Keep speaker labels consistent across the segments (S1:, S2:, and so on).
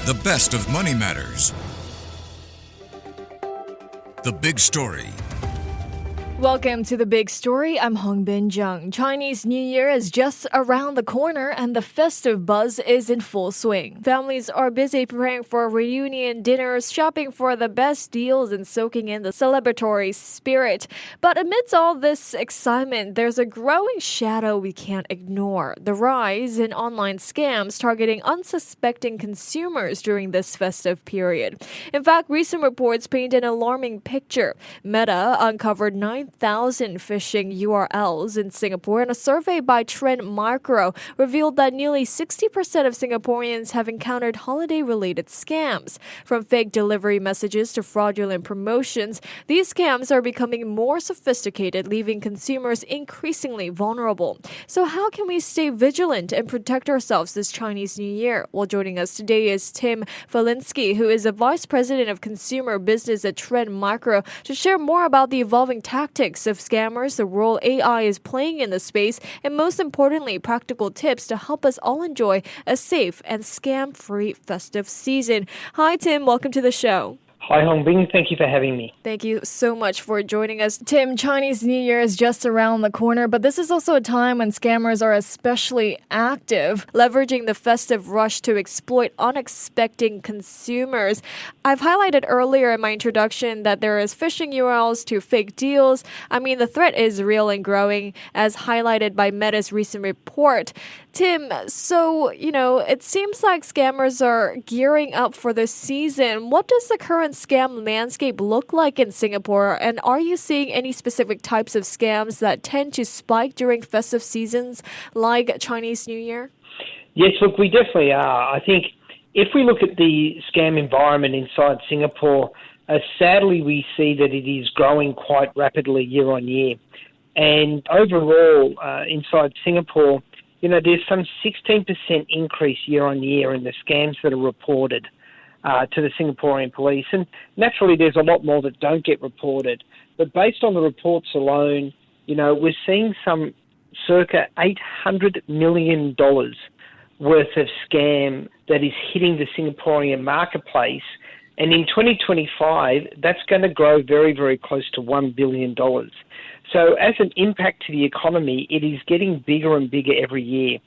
S1: The best of money matters. The Big Story.
S2: Welcome to The Big Story. I'm Hongbin Jeong. Chinese New Year is just around the corner and the festive buzz is in full swing. Families are busy preparing for reunion dinners, shopping for the best deals, and soaking in the celebratory spirit. But amidst all this excitement, there's a growing shadow we can't ignore: the rise in online scams targeting unsuspecting consumers during this festive period. In fact, recent reports paint an alarming picture. Meta uncovered 9,000 phishing URLs in Singapore, and a survey by Trend Micro revealed that nearly 60% of Singaporeans have encountered holiday-related scams. From fake delivery messages to fraudulent promotions, these scams are becoming more sophisticated, leaving consumers increasingly vulnerable. So how can we stay vigilant and protect ourselves this Chinese New Year? Well, joining us today is Tim Falinski, who is a Vice President of Consumer Business at Trend Micro, to share more about the evolving tactics of scammers, the role AI is playing in the space, and most importantly, practical tips to help us all enjoy a safe and scam-free festive season. Hi, Tim. Welcome to the show.
S3: Hi, Hongbin. Thank you for having me.
S2: Thank you so much for joining us. Tim, Chinese New Year is just around the corner, but this is also a time when scammers are especially active, leveraging the festive rush to exploit unexpected consumers. I've highlighted earlier in my introduction that there is phishing URLs to fake deals. I mean, the threat is real and growing, as highlighted by Meta's recent report. Tim, so, it seems like scammers are gearing up for the season. What does the current scam landscape look like in Singapore? And are you seeing any specific types of scams that tend to spike during festive seasons like Chinese New Year?
S3: Yes, look, we definitely are. I think if we look at the scam environment inside Singapore, sadly we see that it is growing quite rapidly year on year. And overall, inside Singapore, there's some 16% increase year on year in the scams that are reported to the Singaporean police. And naturally, there's a lot more that don't get reported. But based on the reports alone, we're seeing some circa $800 million worth of scam that is hitting the Singaporean marketplace. And in 2025, that's going to grow very, very close to $1 billion. So as an impact to the economy, it is getting bigger and bigger every year.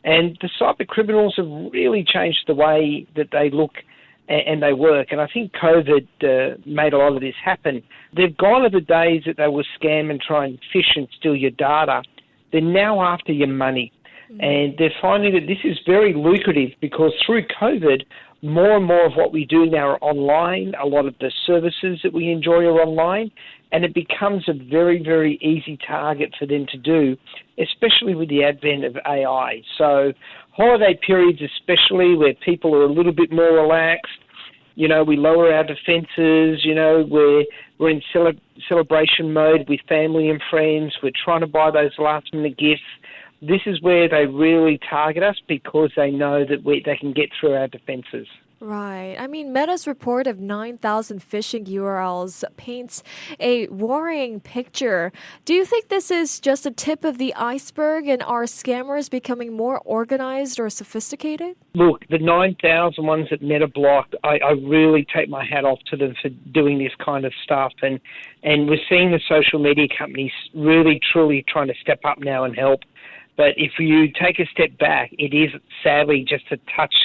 S3: And the cyber criminals have really changed the way that they look and they work. And I think COVID made a lot of this happen. They've gone to the days that they will scam and try and phish and steal your data. They're now after your money. And they're finding that this is very lucrative because through COVID, more and more of what we do now are online. A lot of the services that we enjoy are online, and it becomes a very, very easy target for them to do, especially with the advent of AI. So holiday periods especially, where people are a little bit more relaxed, we lower our defences, we're in celebration mode with family and friends, we're trying to buy those last-minute gifts. This is where they really target us because they know that they can get through our defences.
S2: Right. I mean, Meta's report of 9,000 phishing URLs paints a worrying picture. Do you think this is just a tip of the iceberg, and are scammers becoming more organized or sophisticated?
S3: Look, the 9,000 ones that Meta blocked, I really take my hat off to them for doing this kind of stuff. And we're seeing the social media companies really, truly trying to step up now and help. But if you take a step back, it is sadly just a touch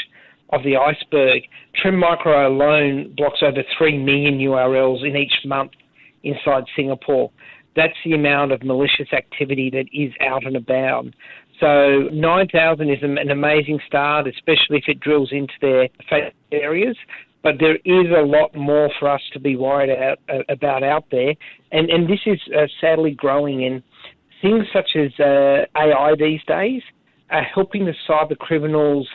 S3: of the iceberg. Trend Micro alone blocks over 3 million URLs in each month inside Singapore. That's the amount of malicious activity that is out and about. So 9,000 is an amazing start, especially if it drills into their fatal areas. But there is a lot more for us to be worried about out there. And this is sadly growing, and things such as AI these days are helping the cyber criminals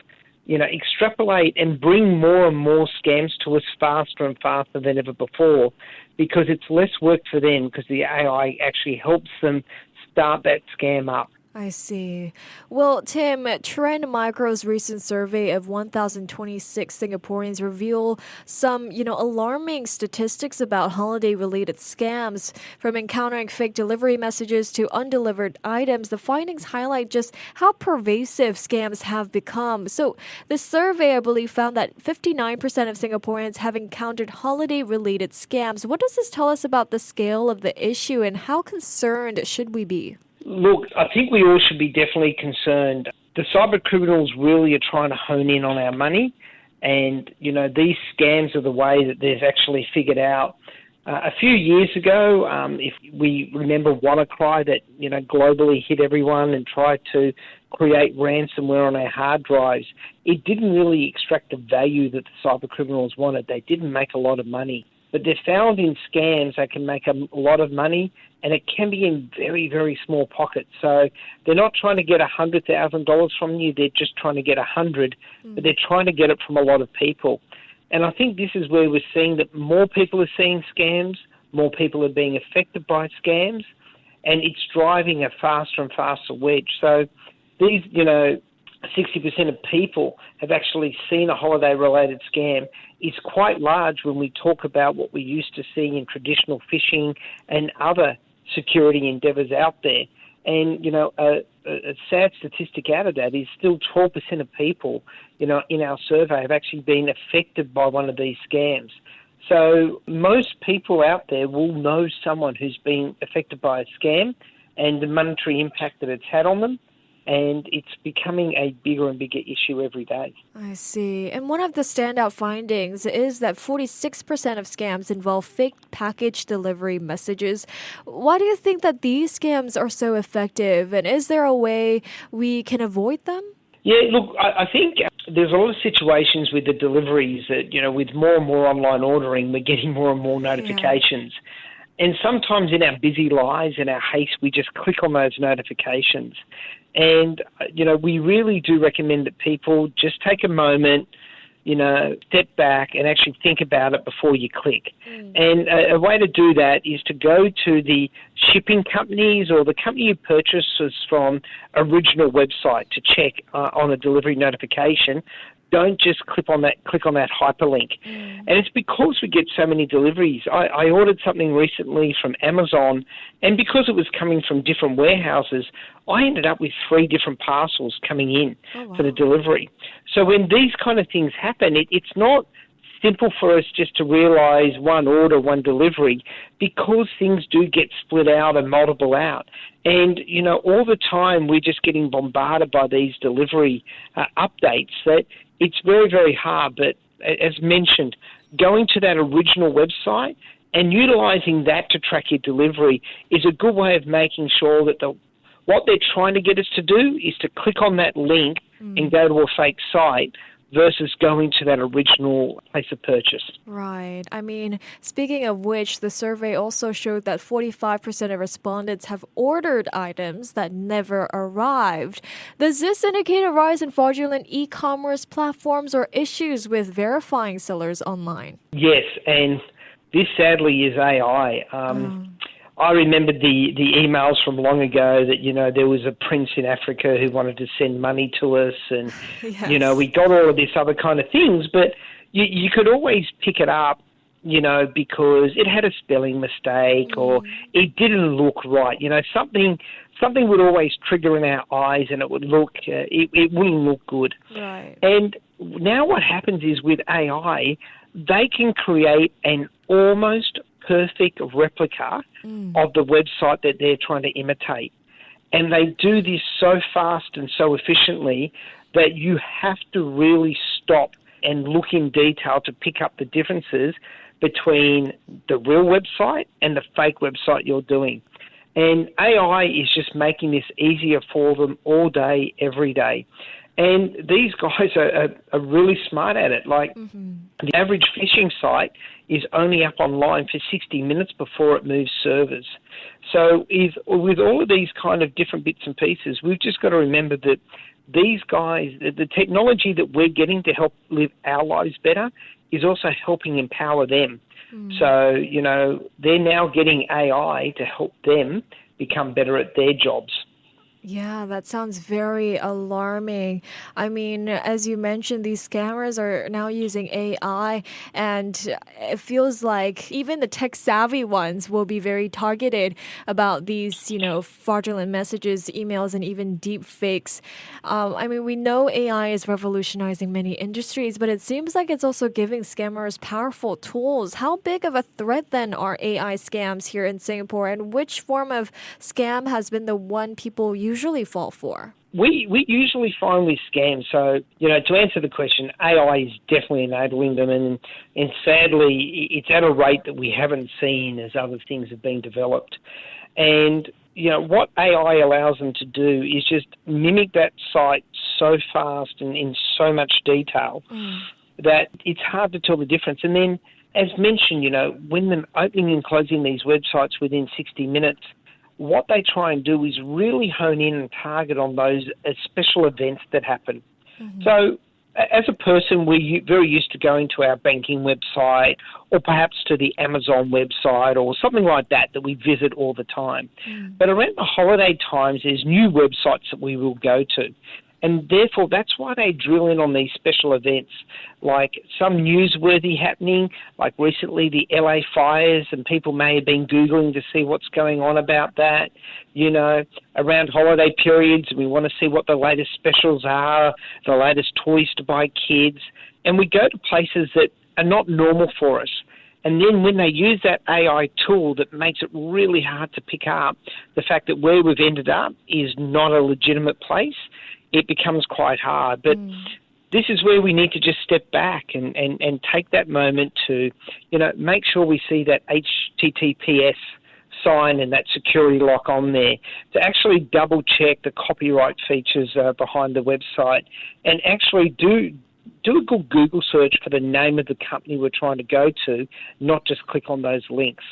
S3: extrapolate and bring more and more scams to us faster and faster than ever before, because it's less work for them because the AI actually helps them start that scam up.
S2: I see. Well, Tim, Trend Micro's recent survey of 1,026 Singaporeans reveal some, alarming statistics about holiday-related scams. From encountering fake delivery messages to undelivered items, the findings highlight just how pervasive scams have become. So, the survey, I believe, found that 59% of Singaporeans have encountered holiday-related scams. What does this tell us about the scale of the issue and how concerned should we be?
S3: Look, I think we all should be definitely concerned. The cyber criminals really are trying to hone in on our money, and, these scams are the way that they've actually figured out. A few years ago, if we remember WannaCry that, globally hit everyone and tried to create ransomware on our hard drives, it didn't really extract the value that the cyber criminals wanted. They didn't make a lot of money. But they're found in scams they can make a lot of money, and it can be in very, very small pockets. So they're not trying to get $100,000 from you, they're just trying to get 100, but they're trying to get it from a lot of people. And I think this is where we're seeing that more people are seeing scams, more people are being affected by scams, and it's driving a faster and faster wedge. So these, 60% of people have actually seen a holiday-related scam. Is quite large when we talk about what we used to see in traditional phishing and other security endeavours out there. And, a sad statistic out of that is still 12% of people, in our survey have actually been affected by one of these scams. So most people out there will know someone who's been affected by a scam and the monetary impact that it's had on them. And it's becoming a bigger and bigger issue every day.
S2: I see. And one of the standout findings is that 46% of scams involve fake package delivery messages. Why do you think that these scams are so effective? And is there a way we can avoid them?
S3: Yeah, look, I think there's a lot of situations with the deliveries that, with more and more online ordering, we're getting more and more notifications. Yeah. And sometimes in our busy lives, in our haste, we just click on those notifications. And, we really do recommend that people just take a moment, step back and actually think about it before you click. And a way to do that is to go to the shipping companies or the company you purchases from original website to check on a delivery notification. Don't just click on that hyperlink. And it's because we get so many deliveries. I ordered something recently from Amazon, and because it was coming from different warehouses, I ended up with 3 different parcels coming in for the delivery. So when these kind of things happen, it's not simple for us just to realise one order, one delivery, because things do get split out and multiple out. And, all the time we're just getting bombarded by these delivery updates that it's very, very hard. But as mentioned, going to that original website and utilising that to track your delivery is a good way of making sure that what they're trying to get us to do is to click on that link and go to a fake site versus going to that original place of purchase.
S2: Right. I mean, speaking of which, the survey also showed that 45% of respondents have ordered items that never arrived. Does this indicate a rise in fraudulent e-commerce platforms or issues with verifying sellers online?
S3: Yes, and this sadly is AI. I remember the emails from long ago that, there was a prince in Africa who wanted to send money to us and, we got all of this other kind of things, but you could always pick it up, because it had a spelling mistake or it didn't look right. Something would always trigger in our eyes and it would look, it wouldn't look good.
S2: Right.
S3: And now what happens is with AI, they can create an almost perfect replica of the website that they're trying to imitate. And they do this so fast and so efficiently that you have to really stop and look in detail to pick up the differences between the real website and the fake website you're doing. And AI is just making this easier for them all day, every day. And these guys are really smart at it. Like the average phishing site is only up online for 60 minutes before it moves servers. So with all of these kind of different bits and pieces, we've just got to remember that these guys, the technology that we're getting to help live our lives better is also helping empower them. So, they're now getting AI to help them become better at their jobs.
S2: Yeah, that sounds very alarming. I mean, as you mentioned, these scammers are now using AI, and it feels like even the tech savvy ones will be very targeted about these, fraudulent messages, emails, and even deep fakes. I mean, we know AI is revolutionizing many industries, but it seems like it's also giving scammers powerful tools. How big of a threat then are AI scams here in Singapore, and which form of scam has been the one people usually fall for?
S3: We usually find with scams, so, to answer the question, AI is definitely enabling them, and sadly, it's at a rate that we haven't seen as other things have been developed. And, what AI allows them to do is just mimic that site so fast and in so much detail that it's hard to tell the difference. And then, as mentioned, when them opening and closing these websites within 60 minutes, what they try and do is really hone in and target on those special events that happen. So as a person, we're very used to going to our banking website or perhaps to the Amazon website or something like that we visit all the time. But around the holiday times, there's new websites that we will go to. And therefore, that's why they drill in on these special events, like some newsworthy happening, like recently the LA fires, and people may have been Googling to see what's going on about that. Around holiday periods, we want to see what the latest specials are, the latest toys to buy kids. And we go to places that are not normal for us. And then when they use that AI tool that makes it really hard to pick up the fact that where we've ended up is not a legitimate place, it becomes quite hard. But this is where we need to just step back and take that moment to, make sure we see that HTTPS sign and that security lock on there, to actually double check the copyright features behind the website, and actually do a good Google search for the name of the company we're trying to go to, not just click on those links.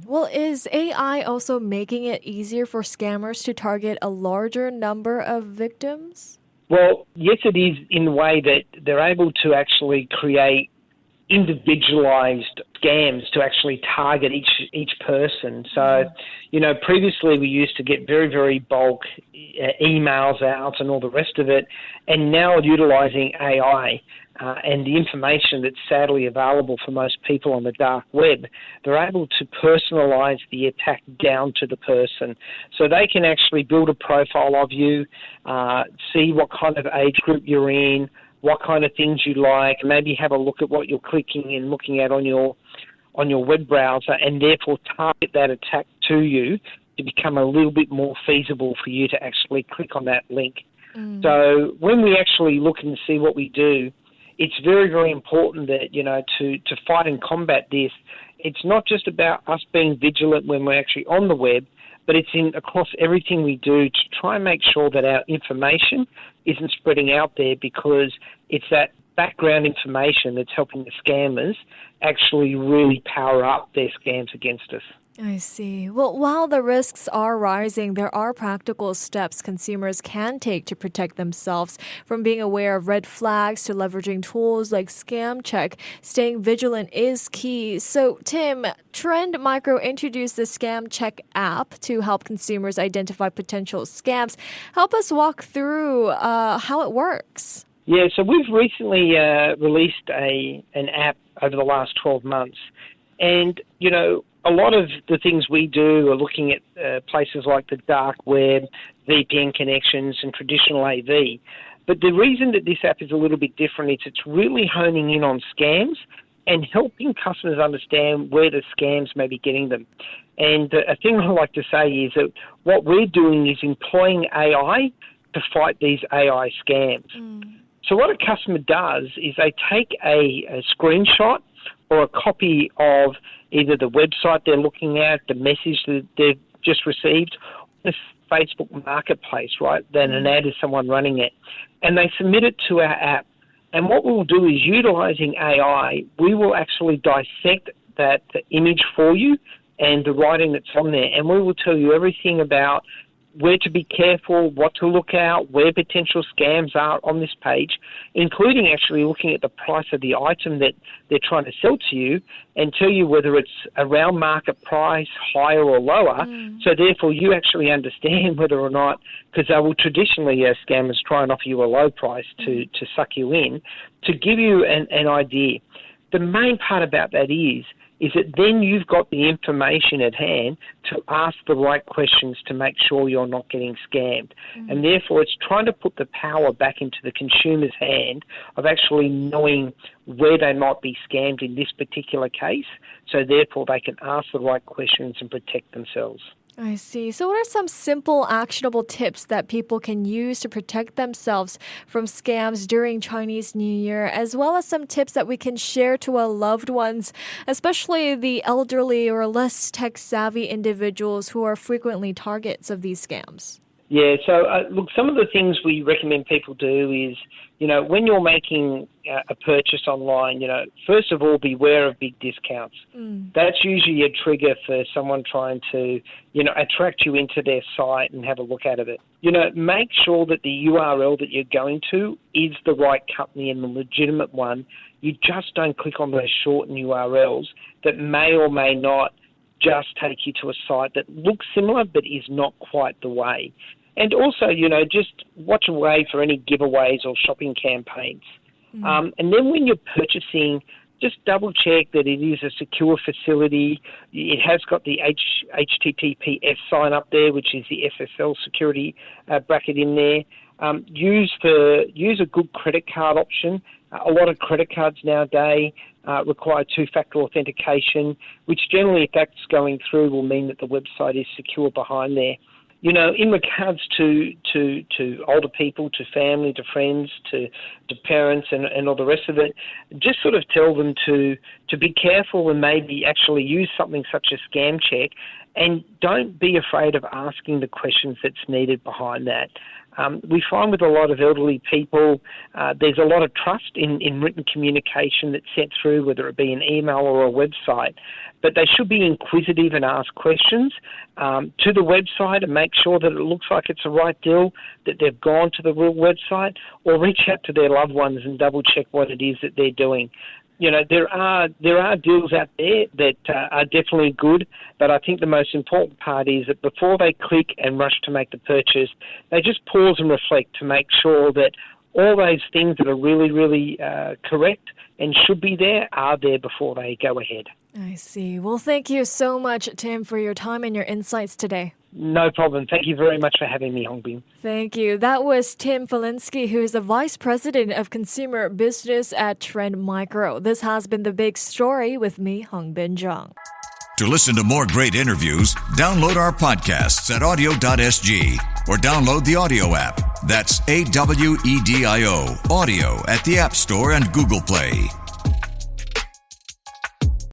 S2: Well, is AI also making it easier for scammers to target a larger number of victims?
S3: Well, yes, it is, in the way that they're able to actually create individualized scams to actually target each person. So, previously we used to get very, very bulk emails out and all the rest of it, and now utilizing AI and the information that's sadly available for most people on the dark web, they're able to personalize the attack down to the person. So they can actually build a profile of you, see what kind of age group you're in, what kind of things you like, maybe have a look at what you're clicking and looking at on your web browser, and therefore target that attack to you to become a little bit more feasible for you to actually click on that link. So when we actually look and see what we do, it's very, very important that, to fight and combat this, it's not just about us being vigilant when we're actually on the web, but it's across everything we do to try and make sure that our information isn't spreading out there, because it's that background information that's helping the scammers actually really power up their scams against us.
S2: I see. Well, while the risks are rising, there are practical steps consumers can take to protect themselves, from being aware of red flags to leveraging tools like Scam Check. Staying vigilant is key. So, Tim, Trend Micro introduced the Scam Check app to help consumers identify potential scams. Help us walk through how it works.
S3: Yeah, so we've recently released an app over the last 12 months. And, a lot of the things we do are looking at places like the dark web, VPN connections, and traditional AV. But the reason that this app is a little bit different is it's really honing in on scams and helping customers understand where the scams may be getting them. And a thing I like to say is that what we're doing is employing AI to fight these AI scams. So what a customer does is they take a screenshot or a copy of either the website they're looking at, the message that they've just received, the Facebook marketplace, right? Then an ad is someone running it. And they submit it to our app. And what we'll do is, utilizing AI, we will actually dissect the image for you and the writing that's on there. And we will tell you everything about where to be careful, what to look out, where potential scams are on this page, including actually looking at the price of the item that they're trying to sell to you and tell you whether it's around market price, higher or lower. So therefore you actually understand whether or not, because they will traditionally, scammers try and offer you a low price to suck you in, to give you an idea. The main part about that is that then you've got the information at hand to ask the right questions to make sure you're not getting scammed. And therefore, it's trying to put the power back into the consumer's hand of actually knowing where they might be scammed in this particular case, so therefore they can ask the right questions and protect themselves.
S2: I see. So what are some simple, actionable tips that people can use to protect themselves from scams during Chinese New Year, as well as some tips that we can share to our loved ones, especially the elderly or less tech-savvy individuals who are frequently targets of these scams?
S3: Yeah, so look, some of the things we recommend people do is, when you're making a purchase online, first of all, beware of big discounts. That's usually a trigger for someone trying to, attract you into their site and have a look at it. Make sure that the URL that you're going to is the right company and the legitimate one. You just don't click on those shortened URLs that may or may not just take you to a site that looks similar but is not quite the way. And also, just watch away for any giveaways or shopping campaigns. And then when you're purchasing, just double check that it is a secure facility. It has got the HTTPS sign up there, which is the SSL security bracket in there. Use a good credit card option. A lot of credit cards nowadays require two-factor authentication, which generally, if that's going through, will mean that the website is secure behind there. In regards to older people, to family, to friends, to parents and all the rest of it, just sort of tell them to be careful and maybe actually use something such as Scam Check, and don't be afraid of asking the questions that's needed behind that. We find with a lot of elderly people, there's a lot of trust in written communication that's sent through, whether it be an email or a website, but they should be inquisitive and ask questions to the website and make sure that it looks like it's the right deal, that they've gone to the real website, or reach out to their loved ones and double check what it is that they're doing. There are deals out there that are definitely good, but I think the most important part is that before they click and rush to make the purchase, they just pause and reflect to make sure that all those things that are really, really correct and should be there are there before they go ahead.
S2: I see. Well, thank you so much, Tim, for your time and your insights today.
S3: No problem. Thank you very much for having me, Hongbin.
S2: Thank you. That was Tim Falinski, who is the Vice President of Consumer Business at Trend Micro. This has been The Big Story with me, Hongbin Jeong.
S1: To listen to more great interviews, download our podcasts at audio.sg or download the audio app. That's AWEDIO, audio at the App Store and Google Play.